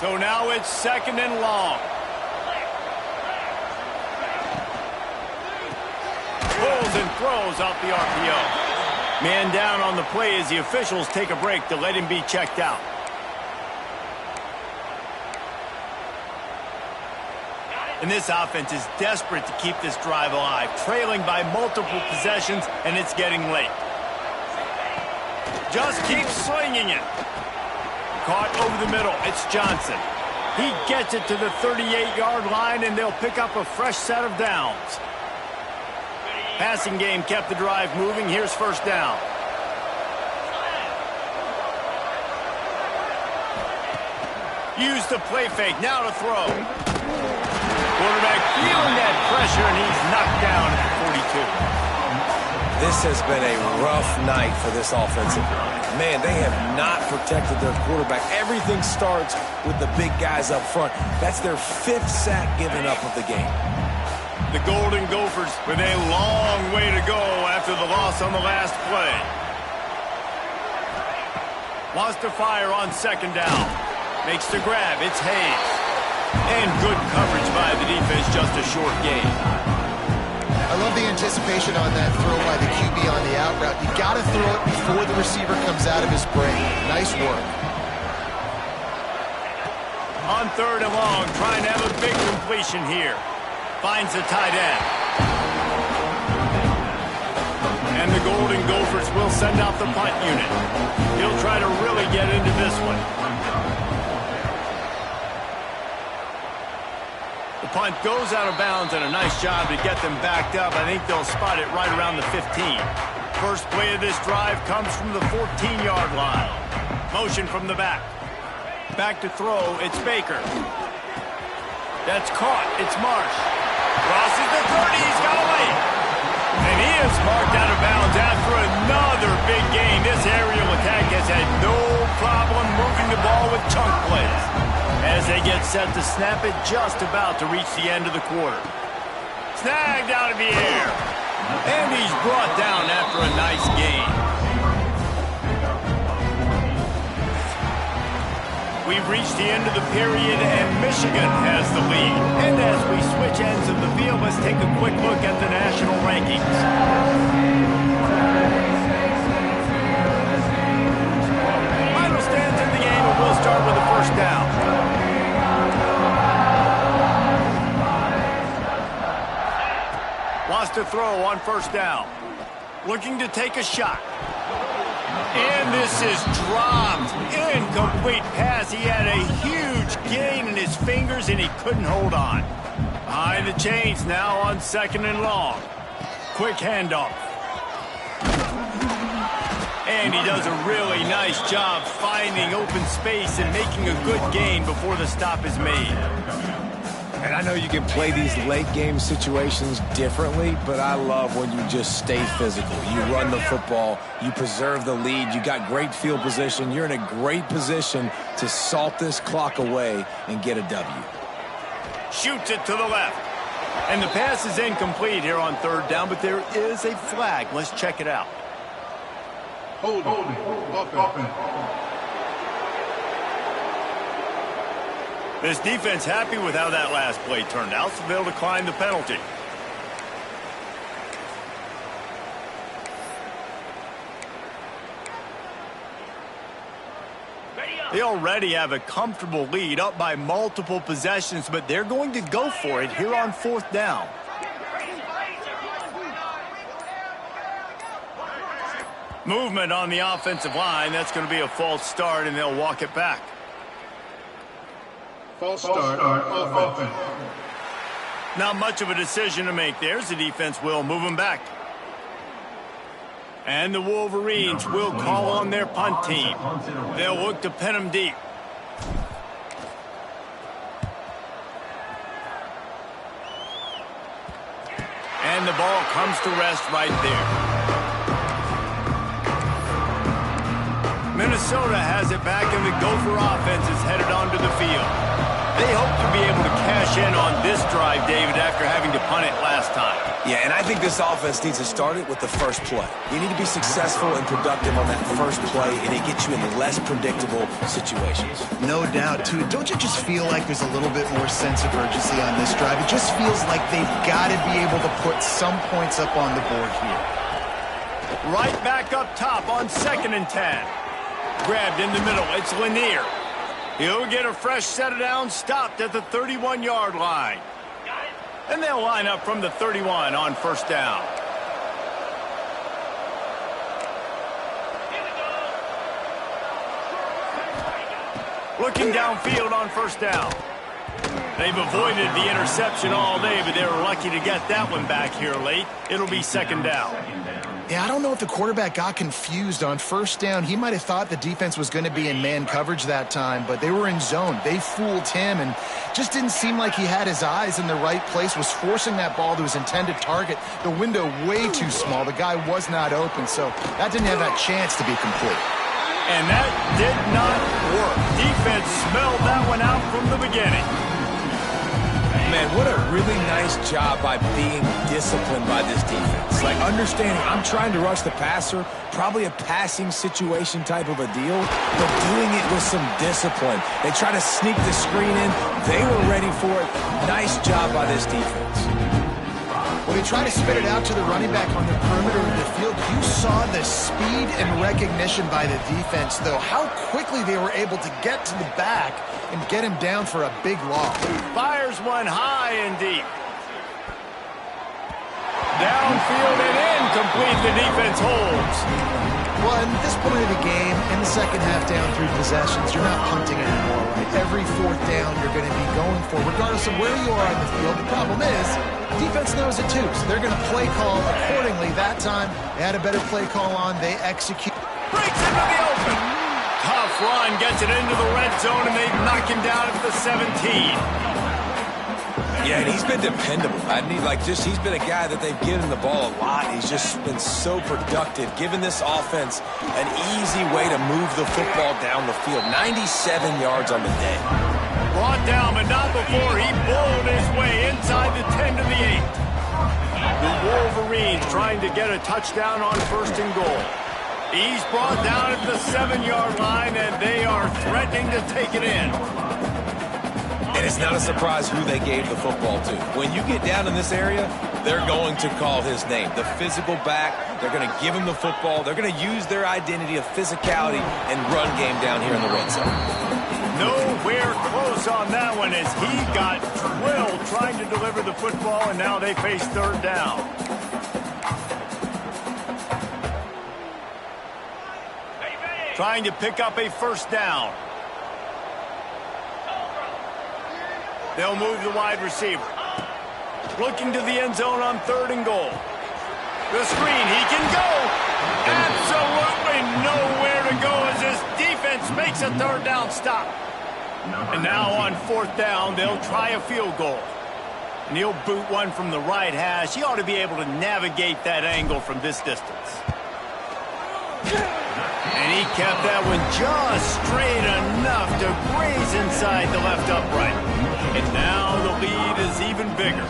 So now it's second and long. Pulls and throws off the RPO. Man down on the play as the officials take a break to let him be checked out. And this offense is desperate to keep this drive alive, trailing by multiple possessions, and it's getting late. Just keep slinging it. Caught over the middle. It's Johnson. He gets it to the 38-yard line, and they'll pick up a fresh set of downs. Passing game kept the drive moving. Here's first down. Use the play fake. Now to throw. Quarterback feeling that pressure, and he's knocked down at 42. This has been a rough night for this offensive line. Man, they have not protected their quarterback. Everything starts with the big guys up front. That's their 5th sack given up of the game. The Golden Gophers with a long way to go after the loss on the last play. Wants to fire on second down. Makes the grab. It's Hayes. And good coverage by the defense, just a short gain. I love the anticipation on that throw by the QB on the out route. You got to throw it before the receiver comes out of his break. Nice work. On third and long, trying to have a big completion here. Finds the tight end. And the Golden Gophers will send out the punt unit. He'll try to really get into this one. The punt goes out of bounds, and a nice job to get them backed up. I think they'll spot it right around the 15. First play of this drive comes from the 14-yard line. Motion from the back. Back to throw, it's Baker. That's caught, it's Marsh. Crosses the 30, he's got away. And he is marked out of bounds after another big gain. This aerial attack has had no problem moving the ball with chunk plays. As they get set to snap it, just about to reach the end of the quarter. Snagged out of the air. And he's brought down after a nice gain. We've reached the end of the period, and Michigan has the lead. And as we switch ends of the field, let's take a quick look at the national rankings. Final stands in the game, and we'll start with the first down. Wants to throw on first down. Looking to take a shot. And this is dropped. Incomplete pass. He had a huge gain in his fingers, and he couldn't hold on. Behind the chains now on second and long. Quick handoff. And he does a really nice job finding open space and making a good gain before the stop is made. And I know you can play these late game situations differently, but I love when you just stay physical. You run the football, you preserve the lead, you got great field position, you're in a great position to salt this clock away and get a W. Shoots it to the left. And the pass is incomplete here on third down, but there is a flag. Let's check it out. Hold it. This defense happy with how that last play turned out, so they'll decline the penalty. They already have a comfortable lead, up by multiple possessions, but they're going to go for it here on fourth down. Movement on the offensive line. That's going to be a false start, and they'll walk it back. False start on offense. Not much of a decision to make there. The defense will move them back. And the Wolverines will call on their punt team. They'll look to pin them deep. And the ball comes to rest right there. Minnesota has it back, and the Gopher offense is headed onto the field. They hope to be able to cash in on this drive, David, after having to punt it last time. Yeah, and I think this offense needs to start it with the first play. You need to be successful and productive on that first play, and it gets you in less predictable situations. No doubt, too. Don't you just feel like there's a little bit more sense of urgency on this drive? It just feels like they've got to be able to put some points up on the board here. Right back up top on 2nd and 10. Grabbed in the middle. It's Lanier. He'll get a fresh set of downs, stopped at the 31-yard line. And they'll line up from the 31 on 1st down. Looking downfield on 1st down. They've avoided the interception all day, but they were lucky to get that one back here late. It'll be 2nd down. Yeah, I don't know if the quarterback got confused on 1st down. He might have thought the defense was going to be in man coverage that time, but they were in zone. They fooled him and just didn't seem like he had his eyes in the right place, was forcing that ball to his intended target. The window way too small. The guy was not open, so that didn't have that chance to be complete. And that did not work. Defense smelled that one out from the beginning. Man, what a really nice job by being disciplined by this defense. Like, understanding I'm trying to rush the passer, probably a passing situation type of a deal, but doing it with some discipline. They try to sneak the screen in. They were ready for it. Nice job by this defense. When they try to spit it out to the running back on the perimeter of the field, you saw the speed and recognition by the defense, though, how quickly they were able to get to the back and get him down for a big loss. Fires one high and deep. Downfield and incomplete. The defense holds. Well, at this point of the game, in the second half down 3 possessions, you're not punting anymore, right? Every 4th down you're going to be going for, regardless of where you are on the field. The problem is, defense knows it too, so they're going to play call accordingly. That time, they had a better play call on. They execute. Breaks into the open. Tough run, gets it into the red zone, and they knock him down at the 17. Yeah, and he's been dependable. He's been a guy that they've given the ball a lot. He's just been so productive, giving this offense an easy way to move the football down the field. 97 yards on the day. Brought down, but not before he bowled his way inside the 10 to the 8. The Wolverines trying to get a touchdown on 1st and goal. He's brought down at the 7-yard line, and they are threatening to take it in. And it's not a surprise who they gave the football to. When you get down in this area, they're going to call his name. The physical back, they're going to give him the football. They're going to use their identity of physicality and run game down here in the red zone. Nowhere close on that one as he got drilled trying to deliver the football, and now they face 3rd down. Trying to pick up a 1st down. They'll move the wide receiver. Looking to the end zone on 3rd and goal. The screen, he can go. Absolutely nowhere to go as his defense makes a 3rd down stop. And now on 4th down, they'll try a field goal. And he'll boot one from the right hash. He ought to be able to navigate that angle from this distance. And he kept that one just straight enough to graze inside the left upright. And now the lead is even bigger.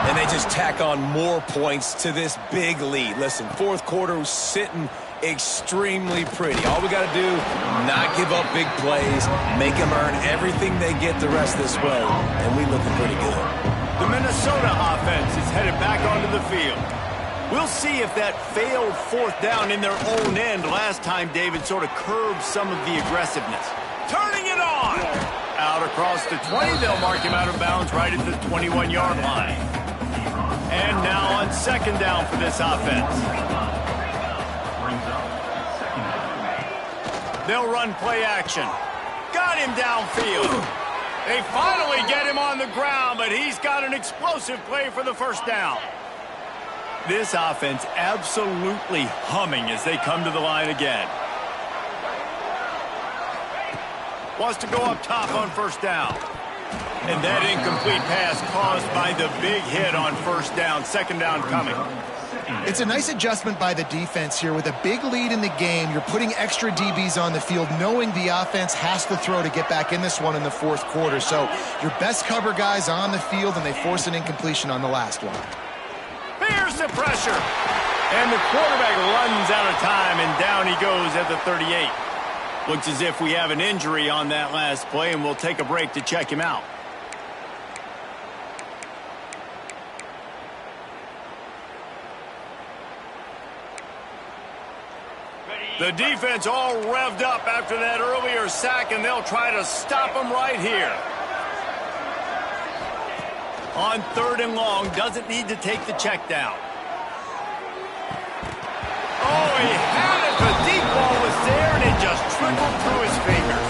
And they just tack on more points to this big lead. Listen, 4th quarter was sitting extremely pretty. All we got to do, not give up big plays, make them earn everything they get the rest of this way, and we looking pretty good. The Minnesota offense is headed back onto the field. We'll see if that failed 4th down in their own end last time David sort of curbed some of the aggressiveness. Turning it on! Out across the 20, they'll mark him out of bounds right at the 21-yard line. And now on 2nd down for this offense. They'll run play action. Got him downfield. They finally get him on the ground, but he's got an explosive play for the 1st down. This offense absolutely humming as they come to the line again. Wants to go up top on 1st down. And that incomplete pass caused by the big hit on 1st down. 2nd down coming. It's a nice adjustment by the defense here. With a big lead in the game, you're putting extra DBs on the field, knowing the offense has to throw to get back in this one in the 4th quarter. So your best cover guys on the field, and they force an incompletion on the last one. Here's the pressure. And the quarterback runs out of time, and down he goes at the 38. Looks as if we have an injury on that last play, and we'll take a break to check him out. The defense all revved up after that earlier sack, and they'll try to stop them right here. On 3rd and long, doesn't need to take the check down. Oh, he had it. The deep ball was there, and it just trickled through his fingers.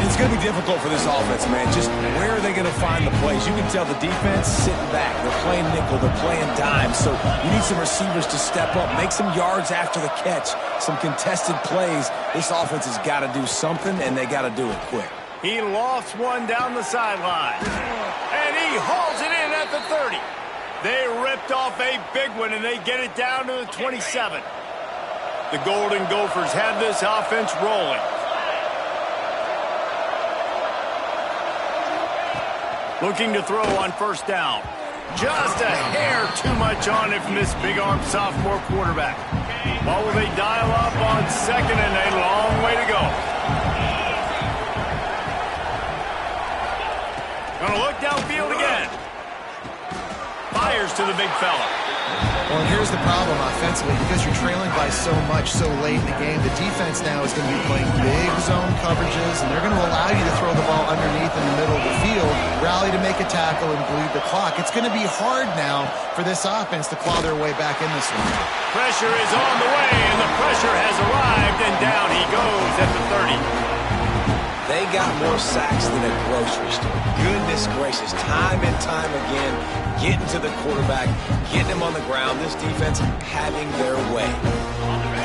It's going to be difficult for this offense, man. Just where are they going to find the plays? You can tell the defense sitting back. They're playing nickel. They're playing dime. So you need some receivers to step up, make some yards after the catch, some contested plays. This offense has got to do something, and they got to do it quick. He lost one down the sideline. And he hauls it in at the 30. They ripped off a big one, and they get it down to the 27. The Golden Gophers have this offense rolling. Looking to throw on 1st down. Just a hair too much on it from this big-arm sophomore quarterback. What will they dial up on 2nd and a long way to go? Gonna look downfield again. Fires to the big fella. Well, here's the problem offensively. Because you're trailing by so much so late in the game, the defense now is going to be playing big zone coverages, and they're going to allow you to throw the ball underneath in the middle of the field, rally to make a tackle, and bleed the clock. It's going to be hard now for this offense to claw their way back in this one. Pressure is on the way, and the pressure has arrived, and down he goes at the 30. They got more sacks than a grocery store. Goodness gracious, time and time again, getting to the quarterback, getting him on the ground. This defense having their way.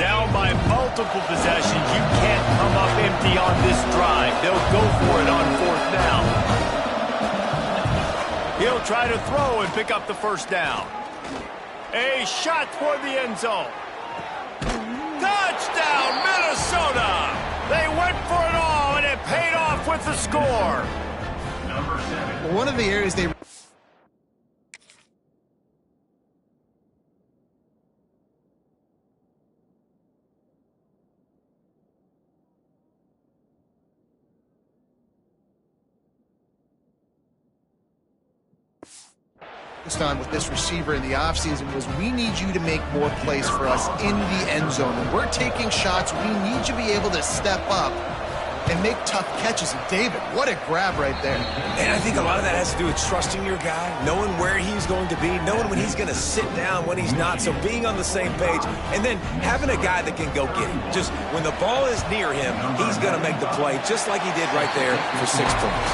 Down by multiple possessions, you can't come up empty on this drive. They'll go for it on 4th down. He'll try to throw and pick up the 1st down. A shot toward the end zone. Touchdown, Minnesota! They went for it all, and it paid off with the score. Number 7. Well, one of the areas they on with this receiver in the offseason was we need you to make more plays for us in the end zone. When we're taking shots, we need you to be able to step up and make tough catches. And David, what a grab right there. And I think a lot of that has to do with trusting your guy, knowing where he's going to be, knowing when he's going to sit down, when he's not. So being on the same page, and then having a guy that can go get him. Just when the ball is near him, he's going to make the play, just like he did right there for 6 points.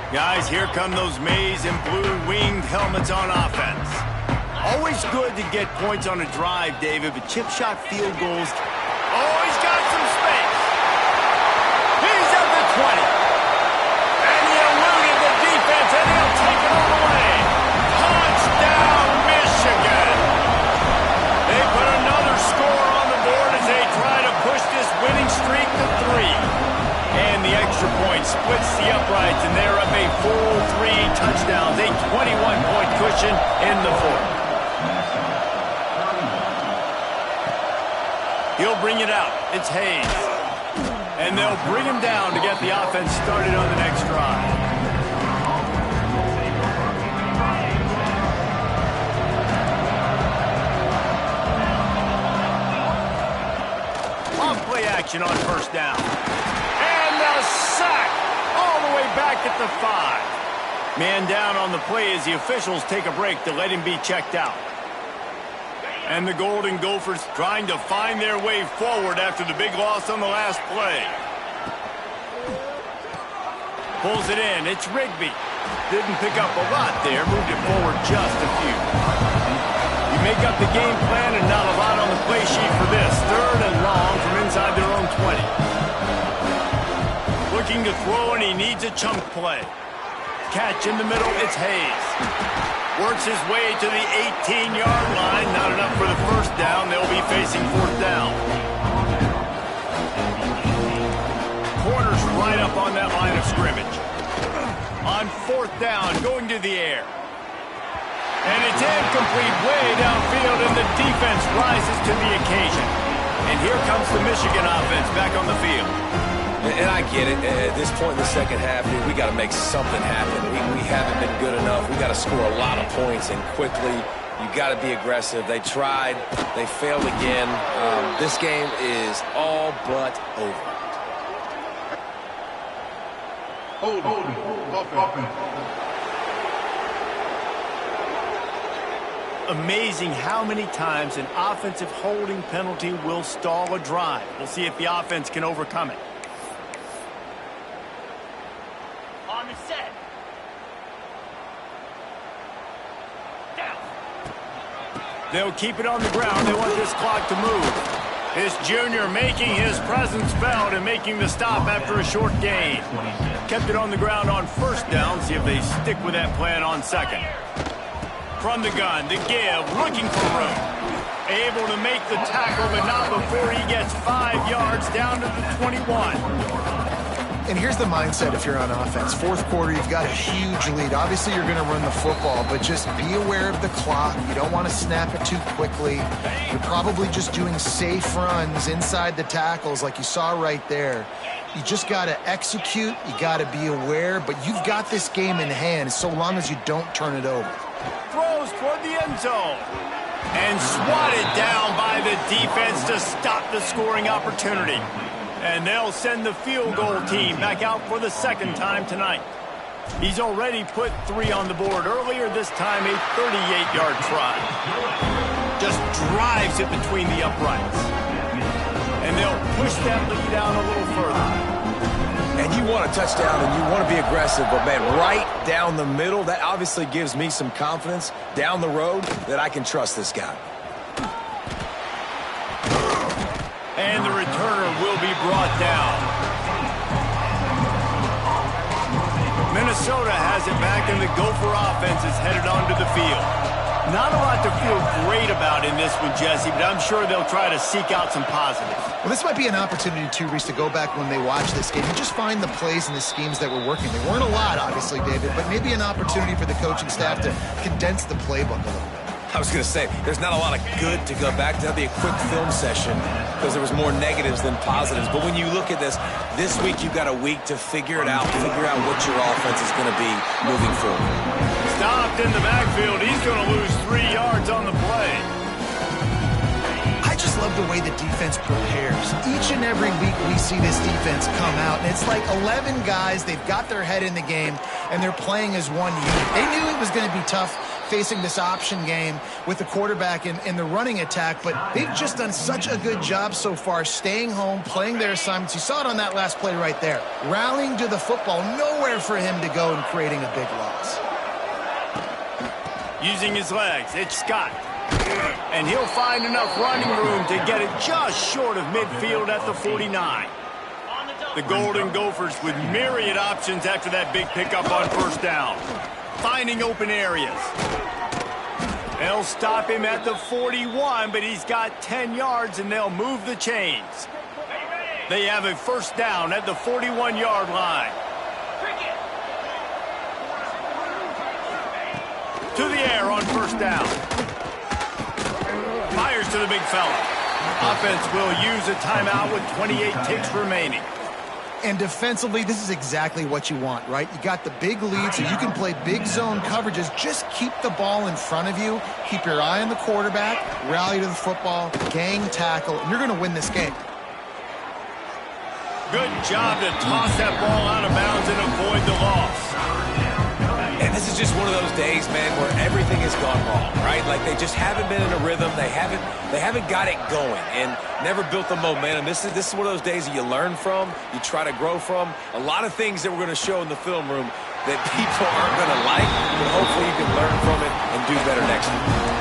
Guys, here come those maize and blue winged helmets on offense. Always good to get points on a drive, David, but chip shot field goals. Oh, he's got some space. He's at the 20. And he eluded the defense, and he'll take it all the way. Touchdown, Michigan. They put another score on the board as they try to push this winning streak to 3. And the extra point splits the uprights, and they're up a full 3 touchdowns, a 21-point cushion in the 4th. He'll bring it out. It's Hayes. And they'll bring him down to get the offense started on the next drive. Off play action on 1st down. A sack all the way back at the 5. Man down on the play as the officials take a break to let him be checked out. And the Golden Gophers trying to find their way forward after the big loss on the last play. Pulls it in. It's Rigby. Didn't pick up a lot there. Moved it forward just a few. You make up the game plan and not a lot on the play sheet for this. 3rd and long from inside their own 20. Looking to throw, and he needs a chunk play. Catch in the middle, it's Hayes. Works his way to the 18-yard line. Not enough for the 1st down. They'll be facing 4th down. Corners right up on that line of scrimmage. On 4th down, going to the air. And it's incomplete way downfield, and the defense rises to the occasion. And here comes the Michigan offense back on the field. And I get it. At this point in the second half, dude, we got to make something happen. We haven't been good enough. We got to score a lot of points and quickly. You got to be aggressive. They tried. They failed again. This game is all but over. Holding. Offense. Amazing how many times an offensive holding penalty will stall a drive. We'll see if the offense can overcome it. On the set. Down. They'll keep it on the ground. They want this clock to move. This junior making his presence felt and making the stop after a short gain. Kept it on the ground on first down. See if they stick with that plan on second. From the gun, the give, looking for room. Able to make the tackle, but not before he gets 5 yards down to the 21. And here's the mindset if you're on offense. Fourth quarter, you've got a huge lead. Obviously, you're going to run the football, but just be aware of the clock. You don't want to snap it too quickly. You're probably just doing safe runs inside the tackles like you saw right there. You just got to execute. You got to be aware, but you've got this game in hand so long as you don't turn it over. Throws toward the end zone. And swatted down by the defense to stop the scoring opportunity. And they'll send the field goal team back out for the second time tonight. He's already put 3 on the board earlier, this time a 38-yard try. Just drives it between the uprights. And they'll push that lead out a little further. And you want a touchdown and you want to be aggressive, but man, right down the middle, that obviously gives me some confidence down the road that I can trust this guy. And the returner will be brought down. Minnesota has it back, and the Gopher offense is headed onto the field. Not a lot to feel great about in this one, Jesse, but I'm sure they'll try to seek out some positives. Well, this might be an opportunity, too, Reese, to go back when they watch this game and just find the plays and the schemes that were working. There weren't a lot, obviously, David, but maybe an opportunity for the coaching staff to condense the playbook a little bit. I was going to say, there's not a lot of good to go back to. That'll be a quick film session because there was more negatives than positives. But when you look at this week you've got a week to figure it out, figure out what your offense is going to be moving forward. Stopped in the backfield. He's going to lose 3 yards on the play. I just love the way the defense prepares. Each and every week we see this defense come out, and it's like 11 guys. They've got their head in the game, and they're playing as one unit. They knew it was going to be tough facing this option game with the quarterback in the running attack, but they've just done such a good job so far staying home, playing their assignments. You saw it on that last play right there. Rallying to the football, nowhere for him to go and creating a big loss. Using his legs, it's Scott. And he'll find enough running room to get it just short of midfield at the 49. The Golden Gophers with myriad options after that big pickup on first down. Finding open areas. They'll stop him at the 41, but he's got 10 yards, and they'll move the chains. They have a first down at the 41-yard line. To the air on first down. Fires to the big fella. Offense will use a timeout with 28 ticks remaining. And defensively, this is exactly what you want, right? You got the big lead, so you can play big zone coverages. Just keep the ball in front of you. Keep your eye on the quarterback. Rally to the football. Gang tackle. And you're going to win this game. Good job to toss that ball out of bounds and avoid the loss. And this is just one of those days, man, where everything has gone wrong, right? Like they just haven't been in a rhythm. They haven't got it going and never built the momentum. This is one of those days that you learn from, you try to grow from. A lot of things that we're going to show in the film room that people aren't going to like, but hopefully you can learn from it and do better next week.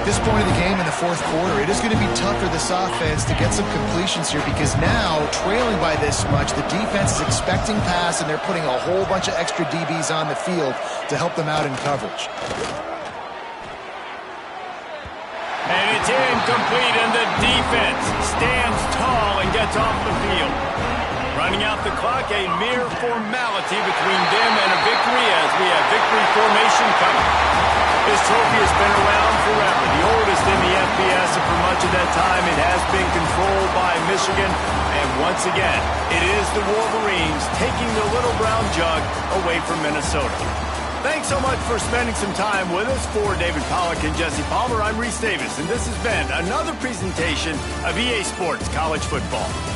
At this point of the game in the fourth quarter, it is going to be tough for this offense to get some completions here because now, trailing by this much, the defense is expecting pass, and they're putting a whole bunch of extra DBs on the field to help them out in coverage. And it's incomplete, and the defense stands tall and gets off the field. Running out the clock, a mere formality between them and a victory as we have victory formation coming. This trophy has been around forever, the oldest in the FBS, and for much of that time it has been controlled by Michigan. And once again, it is the Wolverines taking the little brown jug away from Minnesota. Thanks so much for spending some time with us. For David Pollack and Jesse Palmer, I'm Reese Davis, and this has been another presentation of EA Sports College Football.